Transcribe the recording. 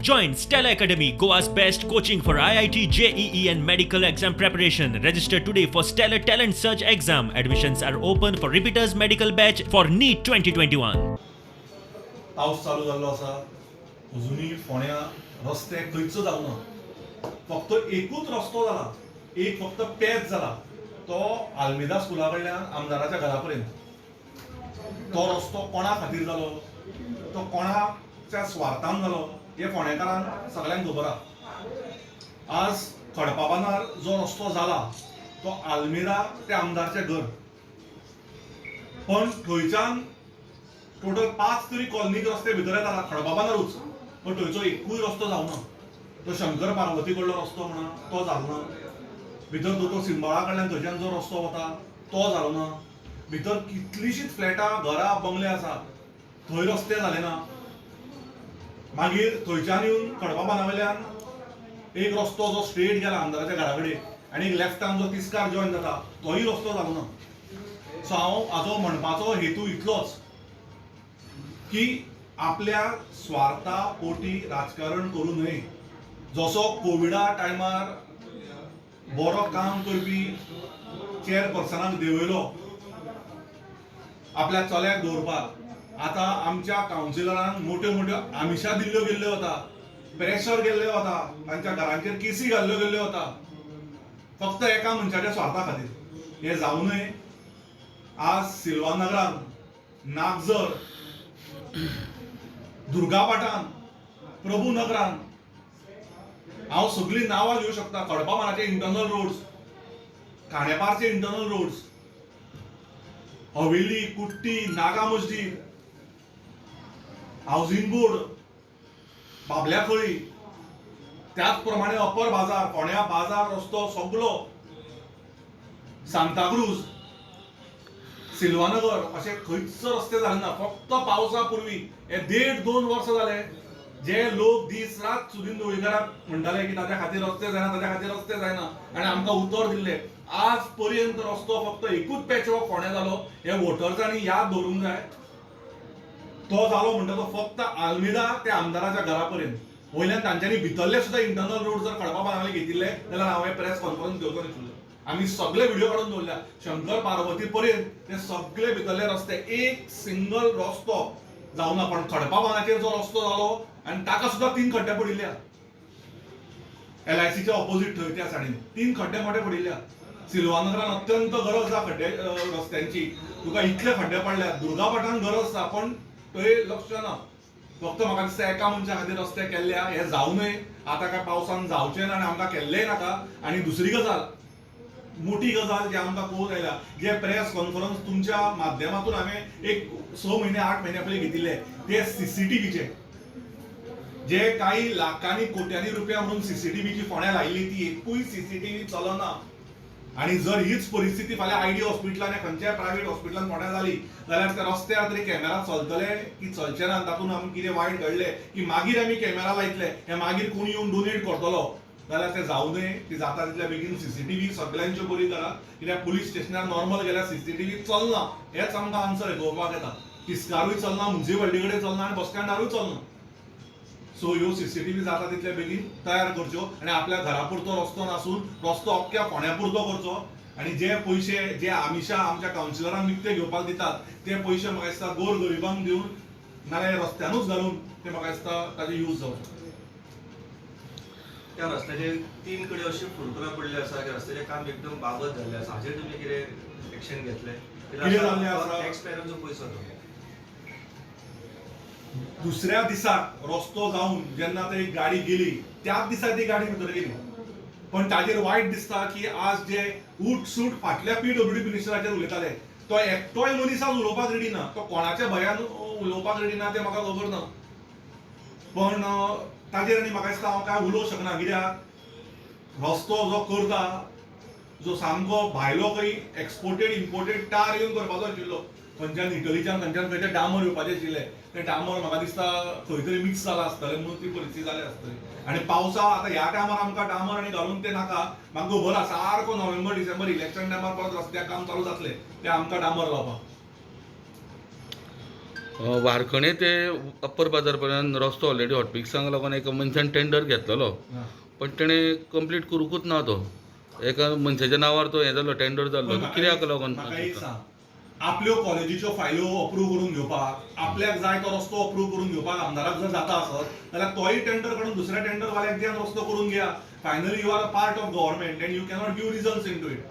Join Stella Academy, Goa's best coaching for IIT, JEE and medical exam preparation. Register today for Stellar Talent Search exam. Admissions are open for repeaters medical batch for NEET 2021. पावस चालू जाल्लो आसा. अजुनूय फोंड्या रस्ते खंयच जावना. फक्त एकूच रस्तो जाला, एक फक्त पेज जाला, तो आल्मेदा स्कुला कडल्यान आमदाराच्या घरा पर्यंत. तो रस्तो कोणा खातीर जालो, तो कोणाच्या स्वार्थान जालो हे फोंडेकारांक सगळ्यांक खबर आहा. आज खडपाबांदार जो रस्तो जाला तो आल्मेदा ते आमदारचे घर, पण थंयच्यान टोटल 5 तरी कॉलनीक रस्ते भितर येता खडपाबांदारूच, पण थंयचो एकूय रस्तो जावना. तो शंकर पार्वती कडलो रस्तो म्हणा तो जालो ना. भितर तो सिंबाळा कडल्यान थंयच्यान जो रस्तो वता तो जालो ना. भितर कितलीशीच फ्लॅटां घरां बंगले आसा थंय रस्ते जाले ना. मागीर थंयच्यान येवन खडपाबांदा एक रस्तो जो स्ट्रेट गेला आमदाराच्या घरा कडेन आनी एक लेफ्टान जो तिस्कार जॉइन जाता तोय रस्तो जालो ना. सो हांव हाजो म्हणपाचो हेतू इतलोच की आपल्या स्वार्था पोटी राजकारण करूं नये. जसो कोविडा टायमार बरो काम करपी चेअरपर्सनाक देंवयलो आपल्या चल्याक दवरपाक, आतां आमच्या कावन्सिलरांक मोठ्यो मोठ्यो आमिशां दिल्ल्यो गेल्ल्यो वता, प्रेशर गेल्ले वता, तांच्या घरांचेर केसी घाल्ल्यो गेल्ल्यो वता फक्त एका मनशाच्या स्वार्था खातीर. हे जावं नये. आज सिल्वानगरान, नागजर, दुर्गापाटान, प्रभूनगरान हांव सगळीं नांवां घेवं शकता. खडपाबांदाचे इंटरनल रोड्स, खांडेपारचे इंटरनल रोड्स, हवेली, कुट्टी, नागा मस्जिद, हावजिंग बोर्ड, बाबल्याखळी, त्याच प्रमाणे अप्पर बाजार, फोंड्या बाजार रस्तो सगळो, सांताक्रूज, सिल्वानगर असे खंयच रस्ते जाले ना. फक्त पावसा पूर्वी हे 1.5-2 वर्स जाले जे लोक दीस रात सुदीन ढवळीकाराक म्हणटाले की ताच्या खातीर रस्ते जायना, ताच्या खातीर रस्ते जायना, आनी आमकां उतर दिल्ले. आज पर्यंत रस्तो फक्त एकूच पॅचवर्क फोंड्या जालो. हे वोटर्सांनी याद दवरूंक जाय. तो जालो म्हणटा तो फक्त आल्मेदा ते आमदाराच्या घरा पर्यंत. वयल्यान तांच्यांनी भितरले सुद्धा इंटरनल रोड जर खडपाबांदाले घेतिल्ले जाल्यार हांवें प्रेस कॉन्फरन्स घेवचो नाशिल्लो. आम्ही सगळे व्हिडिओ काढून दवरल्या. शंकर पार्वती पर्यंत ते सगळे भितरले रस्ते एक सिंगल रस्तो जावना. पण खडपाबांदाचेर जो रस्तो जालो आनी ताका सुद्धा 3 खड्डे पडिल्ल्या. LICच्या ऑपोजिट थंय त्या सायडीन 3 खड्डे मोठे पडिल्ल्या. सिल्वानगरान अत्यंत गरज आसा खड्डे रस्त्यांची. तुका इतले खड्डे पडल्या. दुर्गापाटान गरज आसा पण थंय लक्ष ना. फक्त म्हाका दिसता एका मनशा खातीर रस्ते केल्ल्या. हे जावं नये. आता काय पावसान जावचें ना आनी आमकां केल्लेय नाका. आनी दुसरी गजाल, मोठी गजाल जी आमकां पळोवन आयल्या, जे प्रेस कॉन्फरन्स तुमच्या माध्यमातून हांवें एक 6 महिने 8 महिने पयलीं घेतिल्ले ते CCTVचे, जे काही लाखांनी कोट्यांनी रुपया म्हणून CCTVची फोंड्या लायिल्ली ती एकूय CCTV चलना. आणि जर हीच परिस्थिती फाल्यां ID हॉस्पिटलान खंयच्याय प्रायव्हेट हॉस्पिटलान फोंड्या जाली जाल्यार त्या रस्त्यार तरी कॅमेरा चलतले की चलचे ना. तातूंत आमकां कितें वायट घडलें की मागीर आमी कॅमेरा लायतले, हे मागीर कोण येवन डोनेट करतलो जाल्यार ते जावं नये. ती जाता तितल्या बेगीन CCTV सगळ्यांच्यो बरी करा. कित्याक पुलीस स्टेशनार नॉर्मल गेल्यार CCTV चलना हेच आमकां आन्सर घेवपाक येता. तिस्कारूय चलना, म्युन्सिपालिटी कडेन चलना आनी बस स्टँडारूय चलना. सो ह्यो CCTV जाता तितल्या बेगीन तयार करच्यो आनी आपल्या घरा पुरतो रस्तो नासून रस्तो अख्ख्या फोंड्या पुरतो करचो. आनी जे पयशे जे आमिशां आमच्या कावन्सिलरांक निकते घेवपाक दितात ते पयशे म्हाका दिसता गोरगरिबांक दिवन नाल्यार रस्त्यानूच घालून ते म्हाका दिसता ताजे यूज जावचे. त्या रस्त्याचे 3 कडे अशी फुरकुरा पडले आसा की रस्त्याचे काम एकदम बाबत झाले आसा. हाचेर तुमी कितें एक्शन घेतले? कितें जाल्लें आसा? टॅक्सपेयरांचो पयसो तो दुसऱ्या दिसाक रस्तो जावन जेन्ना ती गाडी गेली त्याच दिसा ती गाडी भितर गेली. पण ताजेर वायट दिसता की आज जे उठ सूट फाटल्या PWD मिनिस्टराचेर उलयताले तो एकटोय मनीस आज उलोवपाक रेडी ना. तो कोणाच्या भयान उलोवपाक रेडी ना तें म्हाका खबर ना. पण ताजेर आनी म्हाका दिसता हांव काय उलोवंक शकना. कित्याक रस्तो जो करता, जो सामको भायलो खंय एक्सपोर्टेड इम्पोर्टेड टार येवन करपाचो आशिल्लो, खंयच्यान इटलीच्यान खंयच्यान खंयचें डामर येवपाचें आशिल्लें, तें डामर म्हाका दिसता खंय तरी मिक्स जालां आसतलें म्हणून ती परिस्थिती जाली आसतली. आनी पावसा आतां ह्या टायमार आमकां डामर आनी घालून तें नाका. म्हाका खबर आसा सारको नोव्हेंबर डिसेंबर इलेक्शन टायमार परत रस्त्याक काम चालू जातलें तें आमकां डामर लावपाक. वारखणे ते अप्पर बाजार पर्यंत रस्तो ऑलरेडी हॉटपिक्सांक लागून एका मनशान टेंडर घेतलेलो पण तेणें कंप्लीट करूंकूच ना तो एका मनशाच्या नांवार तो हें जालो टेंडर जाल्लो तो कित्याक लागून म्हाका एक सांग, आपल्यो कॉलेजीच्यो फायलो अप्रूव करून घेवपाक आपल्याक जाय तो रस्तो अप्रूव करून घेवपाक आमदाराक जर जाता आसत जाल्यार तोय टेंडर काडून दुसऱ्या टेंडरवाल्याक दियान रस्तो करून घ्या. Finally you are a part of government and you cannot give reasons into it.